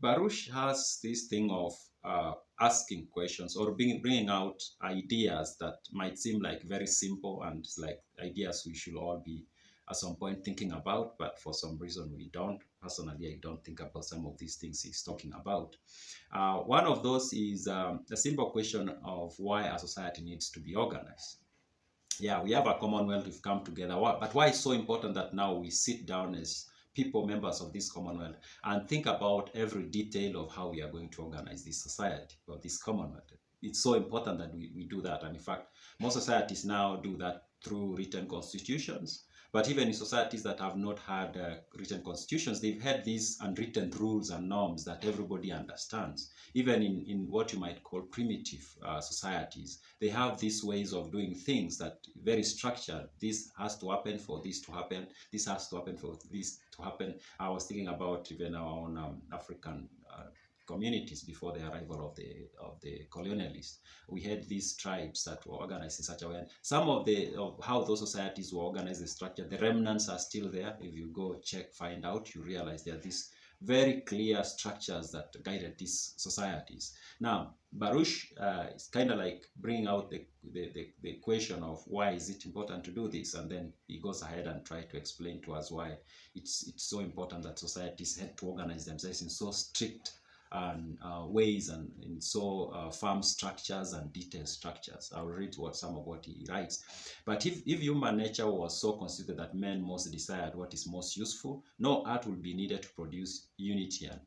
Baruch has this thing of asking questions or bringing out ideas that might seem like very simple and like ideas we should all be at some point thinking about, but for some reason we don't. Personally, I don't think about some of these things he's talking about. One of those is the simple question of why a society needs to be organized. Yeah, we have a commonwealth, we've come together, but why it's so important that now we sit down as people, members of this commonwealth, and think about every detail of how we are going to organize this society or this commonwealth. It's so important that we do that. And in fact, most societies now do that through written constitutions. But even in societies that have not had written constitutions, they've had these unwritten rules and norms that everybody understands. Even in what you might call primitive societies, they have these ways of doing things that very structured. This has to happen for this to happen. This has to happen for this to happen. I was thinking about even our own African communities before the arrival of the colonialists. We had these tribes that were organized in such a way. And some of how those societies were organized and structured, the remnants are still there. If you go check, find out, you realize there are these very clear structures that guided these societies. Now, Baruch is kind of like bringing out the question of why is it important to do this, and then he goes ahead and tries to explain to us why it's so important that societies had to organize themselves in so strict and ways and in so firm structures and detailed structures. I'll read some of what he writes. But if human nature was so considered that men most desired what is most useful, no art will be needed to produce unity and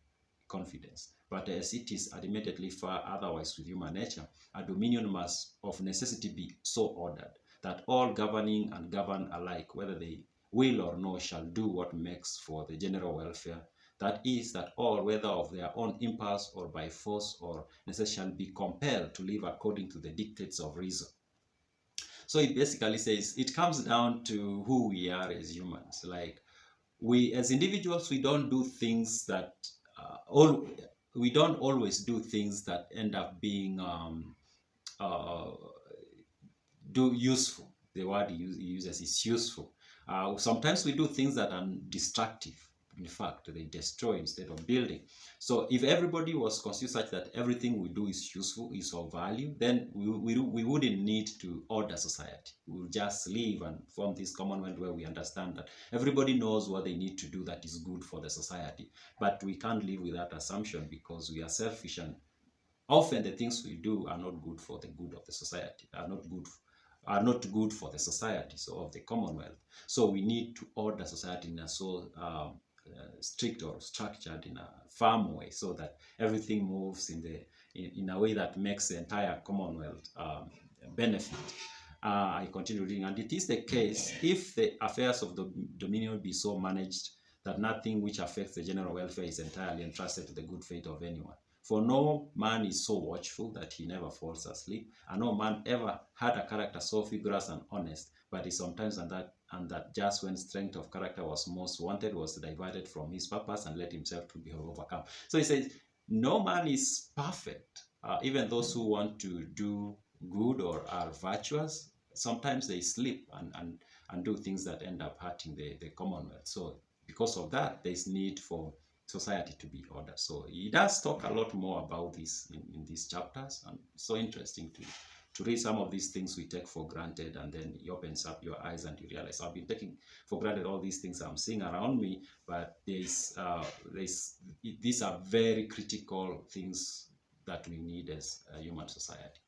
confidence. But as it is admittedly far otherwise with human nature, a dominion must of necessity be so ordered that all governing and governed alike, whether they will or no, shall do what makes for the general welfare. That is, that all, whether of their own impulse or by force or necessity, shall be compelled to live according to the dictates of reason. So it basically says it comes down to who we are as humans. Like we, as individuals, we don't do things that we don't always do things that end up being uh, useful. The word he uses is useful. Sometimes we do things that are destructive. In fact, they destroy instead of building. So if everybody was considered such that everything we do is useful, is of value, then we wouldn't need to order society. We would just live and form this commonwealth where we understand that everybody knows what they need to do that is good for the society. But we can't live with that assumption because we are selfish, and often the things we do are not good for the good of the society, are not good for the society, so of the commonwealth. So we need to order society in a so strict or structured in a firm way, so that everything moves in a way that makes the entire commonwealth benefit. I continue reading, and it is the case if the affairs of the dominion be so managed that nothing which affects the general welfare is entirely entrusted to the good faith of anyone. For no man is so watchful that he never falls asleep, and no man ever had a character so vigorous and honest, but he sometimes and that just when strength of character was most wanted, was diverted from his purpose and let himself to be overcome. So he says, no man is perfect. Even those who want to do good or are virtuous, sometimes they sleep and do things that end up hurting the commonwealth. So because of that, there's need for society to be ordered. So he does talk a lot more about this in these chapters, and it's so interesting to read some of these things we take for granted, and then he opens up your eyes and you realize I've been taking for granted all these things I'm seeing around me, but these are very critical things that we need as a human society.